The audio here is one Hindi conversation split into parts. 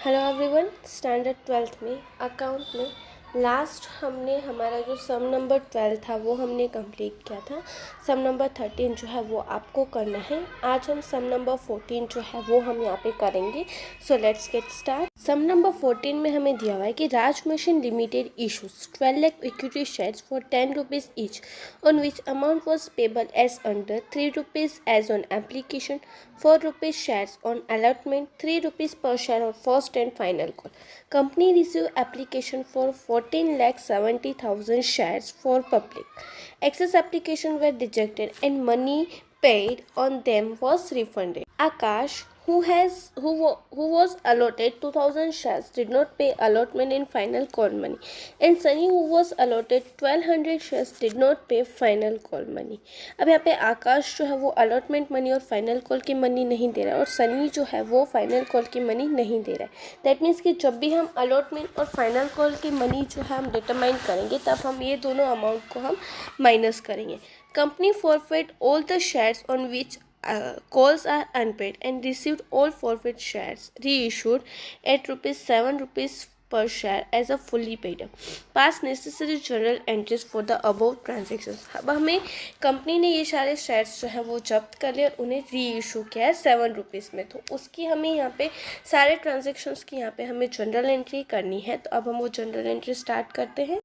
Hello everyone. स्टैंडर्ड 12th में अकाउंट में लास्ट हमने हमारा जो सम नंबर 12 था वो हमने कंप्लीट किया था। सम नंबर 13 जो है वो आपको करना है। आज हम सम नंबर 14 जो है वो हम यहाँ पे करेंगे। So let's get start. Sum number 14 में हमें दिया हुआ है कि Raj machine limited issues 12 lakh equity shares for 10 rupees each on which amount was payable as under 3 rupees as on application, 4 rupees shares on allotment, 3 rupees per share on first and final call. Company received application for 14,70,000 shares for public. Excess application were rejected and money paid on them was refunded. Akash, who was allotted 2,000 shares, did not pay allotment in final call money, and Sunny, who was allotted 1,200 shares, did not pay final call money. अब यहाँ पे आकाश जो है वो अलॉटमेंट मनी और फाइनल कॉल की मनी नहीं दे रहा है और सनी जो है वो फाइनल कॉल की मनी नहीं दे रहा है। दैट मीन्स कि जब भी हम अलॉटमेंट और फाइनल कॉल की मनी जो है हम डिटरमाइन करेंगे तब हम ये दोनों अमाउंट को हम माइनस करेंगे। Company forfeit all the shares on which calls are unpaid and received all forfeit shares reissued at ₹7 per share as a fully paid up. Pass necessary journal entries for the above transactions. अब हमें कंपनी ने ये सारे शेयर्स जो है वो जब्त कर लिए और उन्हें री इशू किया है ₹7 में, तो उसकी हमें यहाँ पे सारे ट्रांजेक्शन्स की यहाँ पे हमें जनरल एंट्री करनी है। तो अब हम वो जनरल एंट्री स्टार्ट करते हैं।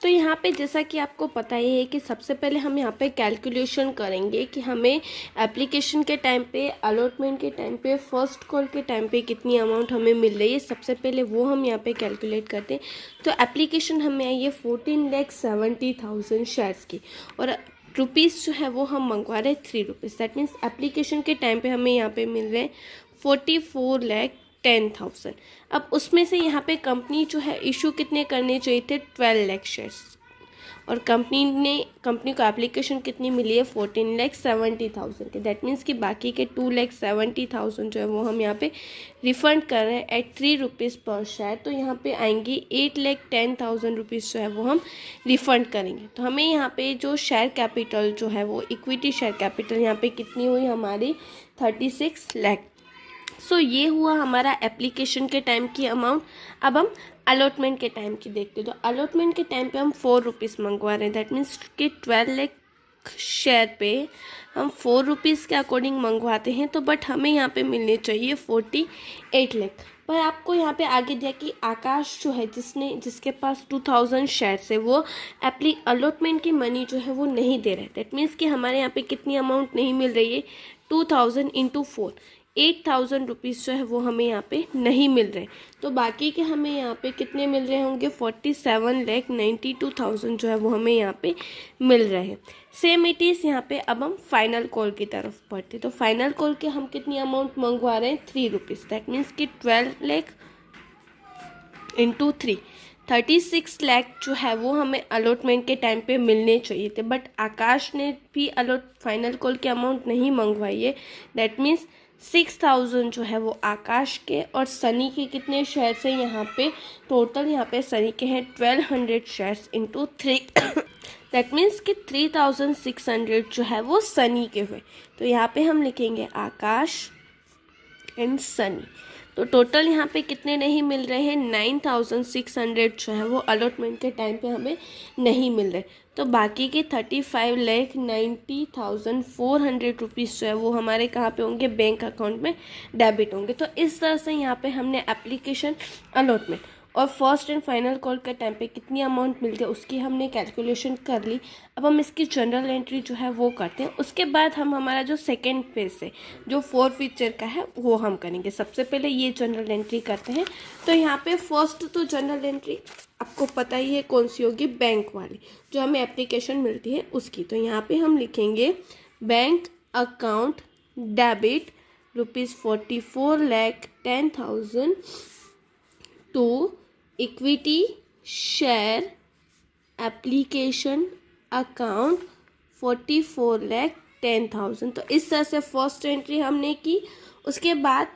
तो यहाँ पे जैसा कि आपको पता ही है कि सबसे पहले हम यहाँ पे कैलकुलेशन करेंगे कि हमें एप्लीकेशन के टाइम पे, अलॉटमेंट के टाइम पे, फर्स्ट कॉल के टाइम पे कितनी अमाउंट हमें मिल रही है। सबसे पहले वो हम यहाँ पे कैलकुलेट करते हैं। तो एप्लीकेशन हमें आई है 14,70,000 शेयर्स की और रुपीज़ जो है वो हम मंगवा रहे हैं 3 rupees। दैट मीन्स एप्लीकेशन के टाइम पे हमें यहाँ पे मिल रहे हैं 44,10,000। अब उसमें से यहाँ पे कंपनी जो है इशू कितने करने चाहिए थे 12 लाख शेयर्स और कंपनी को एप्लीकेशन कितनी मिली है 14,70,000 के। दैट मीन्स कि बाकी के 2,70,000 जो है वो हम यहाँ पे रिफंड कर रहे हैं एट 3 rupees पर शेयर। तो यहाँ पे आएंगी 8,10,000 रुपीज़ जो है वो हम रिफंड करेंगे। तो हमें यहाँ पे जो शेयर कैपिटल जो है वो इक्विटी शेयर कैपिटल यहाँ पे कितनी हुई हमारी 36 लाख। सो ये हुआ हमारा एप्लीकेशन के टाइम की अमाउंट। अब हम अलॉटमेंट के टाइम की देखते हैं। तो अलॉटमेंट के टाइम पे हम 4 rupees मंगवा रहे हैं। दैट मीन्स कि 12 लाख शेयर पे हम 4 rupees के अकॉर्डिंग मंगवाते हैं। तो बट हमें यहाँ पे मिलने चाहिए 48 लाख। पर आपको यहाँ पे आगे दिया कि आकाश जो है जिसके पास 2,000 शेयर्स है वो अलॉटमेंट की मनी जो है वो नहीं दे रहा है। दैट मीन्स कि हमारे यहाँ पे कितनी अमाउंट नहीं मिल रही है 2,000 इंटू 4, 8,000 रुपीज़ जो है वो हमें यहाँ पे नहीं मिल रहे। तो बाकी के हमें यहाँ पे कितने मिल रहे होंगे 47,92,000 जो है वो हमें यहाँ पे मिल रहे हैं। सेम इट इज़ यहाँ पे अब हम फाइनल कॉल की तरफ बढ़ते। तो फाइनल कॉल के हम कितनी अमाउंट मंगवा रहे हैं 3 rupees। दैट मीन्स कि 12 लाख इंटू 3, 36 लाख जो है वो हमें अलॉटमेंट के टाइम पे मिलने चाहिए थे। बट आकाश ने भी फाइनल कॉल की अमाउंट नहीं मंगवाई है। दैट मीन्स 6,000 जो है वो आकाश के और सनी के कितने शेयर्स हैं यहाँ पे टोटल, यहाँ पे सनी के हैं 1,200 शेयर्स इंटू 3। दैट मीन्स कि 3,600 जो है वो सनी के हुए। तो यहाँ पे हम लिखेंगे आकाश एंड सनी। तो टोटल यहाँ पे कितने नहीं मिल रहे हैं 9,600 जो है वो अलॉटमेंट के टाइम पे हमें नहीं मिल रहे। तो बाकी के 35,90,400 रुपीज़ जो है वो हमारे कहाँ पे होंगे बैंक अकाउंट में डेबिट होंगे। तो इस तरह से यहाँ पे हमने एप्लीकेशन, अलॉटमेंट और फर्स्ट एंड फाइनल कॉल के टाइम पे कितनी अमाउंट मिलती है उसकी हमने कैलकुलेशन कर ली। अब हम इसकी जनरल एंट्री जो है वो करते हैं। उसके बाद हम हमारा जो सेकेंड पेज है जो 4 फीचर का है वो हम करेंगे। सबसे पहले ये जनरल एंट्री करते हैं। तो यहाँ पे फर्स्ट तो जनरल एंट्री आपको पता ही है कौन सी होगी, बैंक वाली जो हमें एप्लीकेशन मिलती है उसकी। तो यहाँ पे हम लिखेंगे bank account debit ₹44,10,000 to equity share application account 44,10,000। तो इस तरह से फर्स्ट एंट्री हमने की। उसके बाद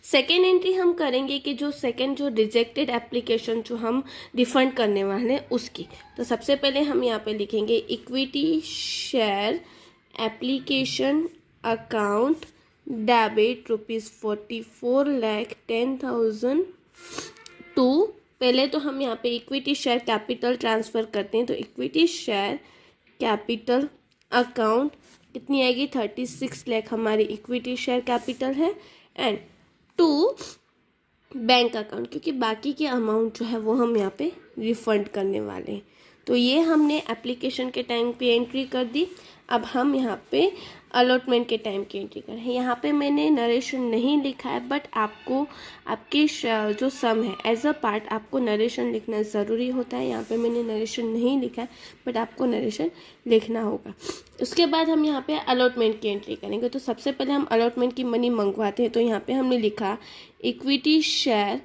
सेकेंड एंट्री हम करेंगे कि जो रिजेक्टेड एप्लीकेशन जो हम रिफंड करने वाले हैं उसकी। तो सबसे पहले हम यहाँ पे लिखेंगे equity share application account debit ₹44,10,000 to, पहले तो हम यहाँ पे इक्विटी शेयर कैपिटल ट्रांसफ़र करते हैं, तो इक्विटी शेयर कैपिटल अकाउंट कितनी आएगी, 36 लाख हमारी इक्विटी शेयर कैपिटल है। एंड टू बैंक अकाउंट, क्योंकि बाकी के अमाउंट जो है वो हम यहाँ पे रिफंड करने वाले हैं। तो ये हमने एप्लीकेशन के टाइम पे एंट्री कर दी। अब हम यहाँ पे अलॉटमेंट के टाइम की एंट्री करें। यहाँ पे मैंने नरेशन नहीं लिखा है, बट आपको आपके जो सम है एज अ पार्ट आपको नरेशन लिखना ज़रूरी होता है। यहाँ पे मैंने नरेशन नहीं लिखा है, बट आपको नरेशन लिखना होगा। उसके बाद हम यहाँ पे अलॉटमेंट की एंट्री करेंगे। तो सबसे पहले हम अलॉटमेंट की मनी मंगवाते हैं। तो यहाँ पे हमने लिखा equity share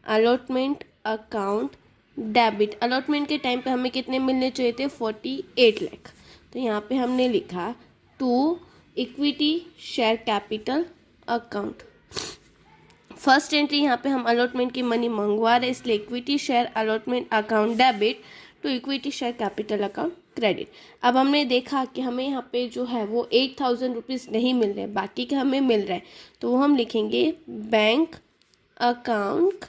allotment account debit. Allotment के टाइम पे हमें कितने मिलने चाहिए थे, 48 लाख। तो यहाँ पे हमने लिखा to equity share capital account. First entry यहाँ पे हम अलॉटमेंट की मनी मंगवा रहे हैं, इसलिए equity share allotment account debit to equity share capital account credit. अब हमने देखा कि हमें यहाँ पे जो है वो 8,000 रुपीज़ नहीं मिल रहे, बाकी के हमें मिल रहे हैं। तो वो हम लिखेंगे बैंक अकाउंट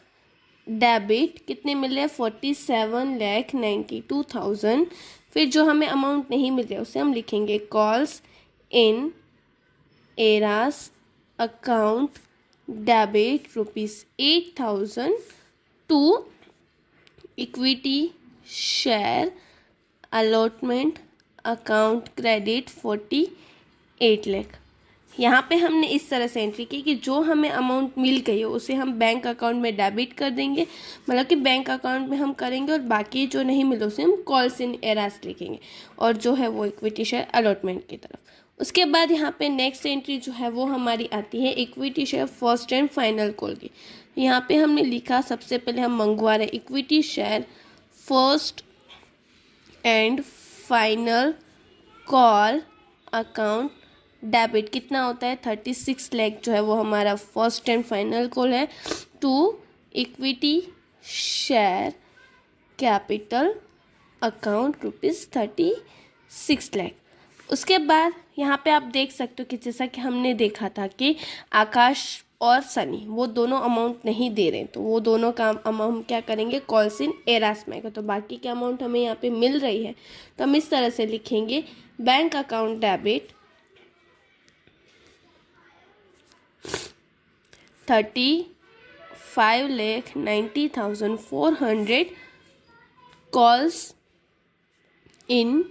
डेबिट, कितने मिल रहे हैं, 47,92,000। फिर जो हमें अमाउंट नहीं मिल रहा है उसे हम लिखेंगे calls in arrears account debit ₹8,000 to equity share allotment account credit 48 lakh. यहाँ पे हमने इस तरह से एंट्री की कि जो हमें अमाउंट मिल गई है उसे हम बैंक अकाउंट में डेबिट कर देंगे, मतलब कि बैंक अकाउंट में हम करेंगे, और बाकी जो नहीं मिले उसे हम कॉल्स इन एरास लिखेंगे, और जो है वो इक्विटी शेयर अलॉटमेंट की तरफ। उसके बाद यहाँ पे नेक्स्ट एंट्री जो है वो हमारी आती है equity share first and final call की। यहाँ पे हमने लिखा, सबसे पहले हम मंगवा रहे equity share first and final call account debit, कितना होता है, 36 लाख जो है वो हमारा फर्स्ट एंड फाइनल कॉल है, to equity share capital account ₹36 lakh. उसके बाद यहाँ पे आप देख सकते हो कि जैसा कि हमने देखा था कि आकाश और सनी वो दोनों अमाउंट नहीं दे रहे, तो वो दोनों का अमाउंट हम क्या करेंगे, कॉल्स इन एरास में। तो बाकी के अमाउंट हमें यहाँ पे मिल रही है, तो हम इस तरह से लिखेंगे bank account debit 35,90,400 calls in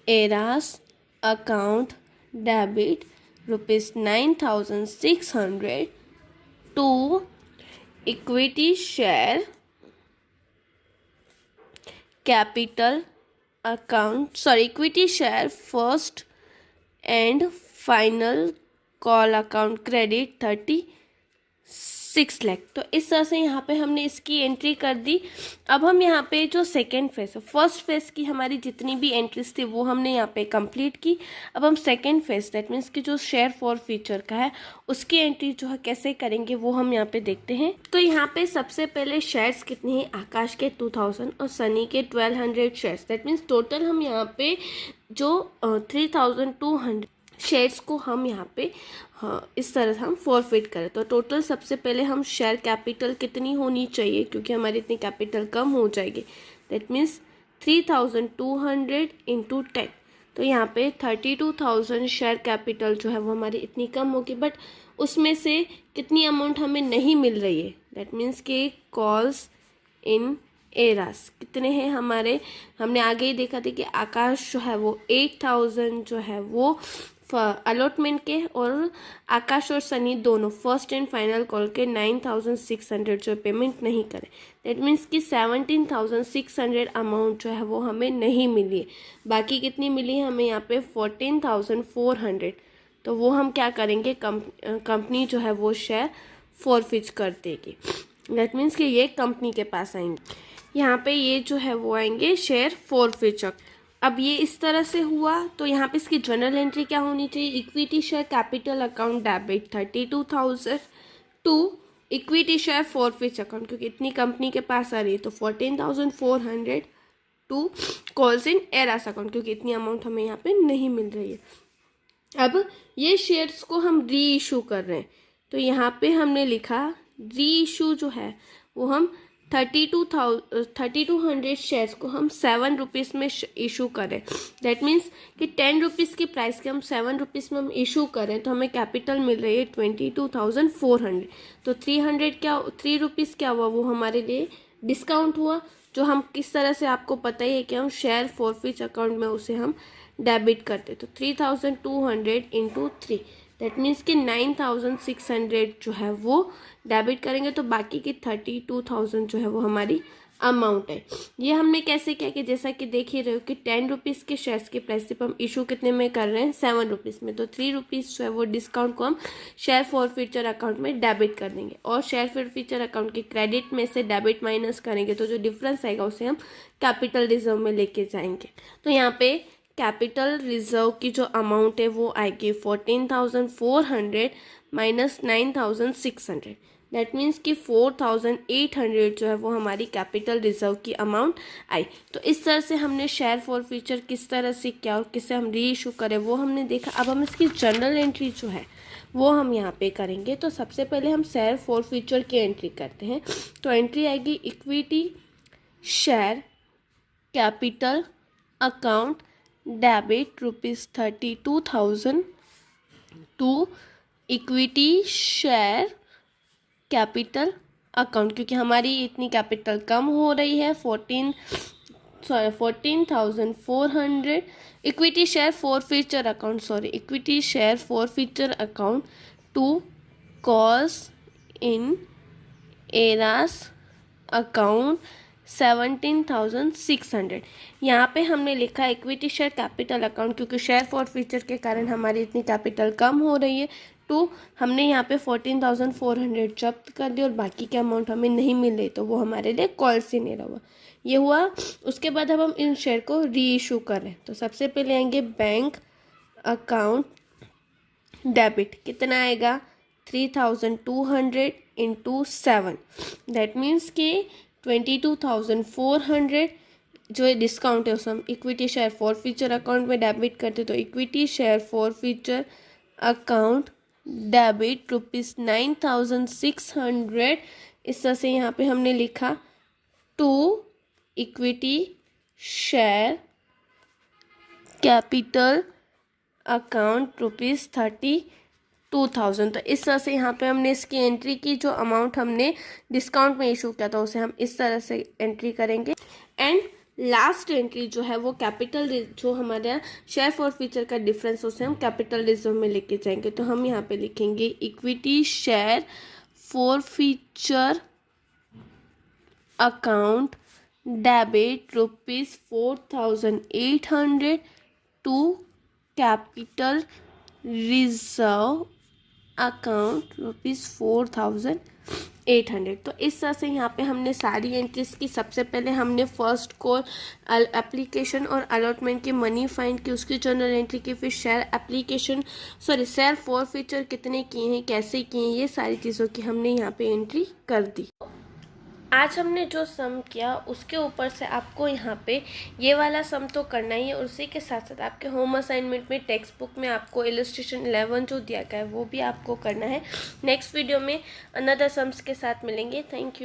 eras account debit ₹9,600 to equity share capital account, equity share first and final call account credit 36 lakh. तो इस तरह से यहाँ पे हमने इसकी एंट्री कर दी। अब हम यहाँ पे जो सेकेंड फेज है, फर्स्ट फेज की हमारी जितनी भी एंट्रीज थी वो हमने यहाँ पे कंप्लीट की। अब हम सेकेंड फेज, दैट मीन्स कि जो शेयर फॉर फ्यूचर का है उसकी एंट्री जो है कैसे करेंगे वो हम यहाँ पे देखते हैं। तो यहाँ पे सबसे पहले शेयर्स कितने हैं, आकाश के 2000 और सनी के 1200 शेयर्स, दैट मीन्स टोटल हम यहाँ पे जो 3200 शेयर्स को हम यहाँ पे इस तरह से हम फॉरफिट करें। तो टोटल सबसे पहले हम शेयर कैपिटल कितनी होनी चाहिए, क्योंकि हमारी इतनी कैपिटल कम हो जाएगी, दैट मीन्स 3200 इंटू 10। तो यहाँ पे 32,000 शेयर कैपिटल जो है वो हमारी इतनी कम होगी, बट उसमें से कितनी अमाउंट हमें नहीं मिल रही है, दैट मीन्स कि कॉल्स इन एरास कितने हैं हमारे, हमने आगे ही देखा था कि आकाश जो है वो 8,000 जो है वो अलॉटमेंट के, और आकाश और सनी दोनों फर्स्ट एंड फाइनल कॉल के 9,600 जो पेमेंट नहीं करें, दैट मीन्स कि 17,600 अमाउंट जो है वो हमें नहीं मिली है। बाकी कितनी मिली है हमें यहाँ पे 14,400। तो वो हम क्या करेंगे, कंपनी जो है वो शेयर फॉरफिट कर देगी, दैट मीन्स कि ये कंपनी के पास आएंगे। यहाँ पे ये जो है वो आएंगे शेयर फॉरफिचर। अब ये इस तरह से हुआ, तो यहाँ पे इसकी जनरल एंट्री क्या होनी चाहिए, equity share capital account debit 32,000 to equity share forfeit account, क्योंकि इतनी कंपनी के पास आ रही है, तो 14,400 to calls in arrears account, क्योंकि इतनी अमाउंट हमें यहाँ पे नहीं मिल रही है। अब ये शेयर्स को हम री इशू कर रहे हैं, तो यहाँ पे हमने लिखा री इशू जो है वो हम 3200 शेयर्स को हम 7 रुपीज़ में इशू करें। दैट मीन्स कि 10 रुपीज़ की प्राइस के हम 7 रुपीज़ में हम इशू करें तो हमें कैपिटल मिल रही है 22,400। तो 3 रुपीज़ क्या हुआ, वो हमारे लिए डिस्काउंट हुआ, जो हम किस तरह से आपको पता ही है कि हम शेयर फॉरफिट अकाउंट में उसे हम डेबिट करते। तो 3,200 इंटू 3 दैट मीन्स कि 9,600 जो है वो डेबिट करेंगे, तो बाकी की 32,000 जो है वो हमारी अमाउंट है। ये हमने कैसे किया कि जैसा कि देख ही रहे हो कि 10 रुपीज़ के शेयर्स की प्राइस सिर्फ हम इशू कितने में कर रहे हैं, 7 रुपीज़ में। तो 3 रुपीज़ जो है वो डिस्काउंट को हम शेयर फॉरफिचर अकाउंट में डेबिट कर देंगे, और शेयर फॉरफिचर अकाउंट के क्रेडिट में से डेबिट माइनस करेंगे तो जो डिफरेंस आएगा उसे हम कैपिटल रिजर्व में लेके जाएंगे। तो यहाँ पे कैपिटल रिजर्व की जो अमाउंट है वो आएगी 14,400 माइनस 9,600। दैट मीन्स कि 4,800 जो है वो हमारी कैपिटल रिजर्व की अमाउंट आई। तो इस तरह से हमने शेयर फॉरफिचर किस तरह से किया और किससे हम री इशू करें वो हमने देखा। अब हम इसकी जर्नल एंट्री जो है वो हम यहाँ पे करेंगे। तो सबसे पहले हम शेयर फॉरफिचर की एंट्री करते हैं। तो एंट्री आएगी equity share capital account debit ₹32,000 to equity share capital account, क्योंकि हमारी इतनी कैपिटल कम हो रही है 14,400 equity share forfeiture account to calls in arrears account 17,600। यहाँ पे हमने लिखा इक्विटी शेयर कैपिटल अकाउंट, क्योंकि शेयर फॉरफिचर के कारण हमारी इतनी कैपिटल कम हो रही है। तो हमने यहाँ पे 14,400 जब्त कर दिया और बाकी के अमाउंट हमें नहीं मिल रही, तो वो हमारे लिए कॉल से नहीं रहा ये हुआ। उसके बाद अब हम इन शेयर को री इशू करें। तो सबसे पहले आएंगे बैंक अकाउंट डेबिट, कितना आएगा 3,200 इंटू 7 दैट मीन्स कि 22,400 जो डिस्काउंट है उसे हम इक्विटी शेयर फॉरफिचर अकाउंट में डेबिट करते। तो equity share forfeiture account debit ₹9,600। इस तरह से यहाँ पे हमने लिखा to equity share capital account ₹32,000। तो इस तरह से यहाँ पे हमने इसकी एंट्री की, जो अमाउंट हमने डिस्काउंट में इशू किया था उसे हम इस तरह से एंट्री करेंगे। एंड लास्ट एंट्री जो है वो कैपिटल, जो हमारा शेयर फॉरफिचर का डिफरेंस उसे हम कैपिटल रिजर्व में लेके जाएंगे। तो हम यहाँ पे लिखेंगे equity share forfeiture account debit ₹4,800 to capital reserve account ₹4,800। तो इस तरह से यहाँ पे हमने सारी एंट्रीज की। सबसे पहले हमने फर्स्ट कॉल एप्लीकेशन और अलॉटमेंट की मनी फाइंड की, उसकी जर्नल एंट्री की, फिर शेयर फॉरफिचर कितने किए हैं, कैसे किए हैं, ये सारी चीज़ों की हमने यहाँ पे एंट्री कर दी। आज हमने जो सम किया उसके ऊपर से आपको यहाँ पे ये वाला सम तो करना ही है, और उसी के साथ साथ आपके होम असाइनमेंट में टेक्स्ट बुक में आपको इलस्ट्रेशन 11 जो दिया गया है वो भी आपको करना है। नेक्स्ट वीडियो में अनदर सम्स के साथ मिलेंगे। Thank you.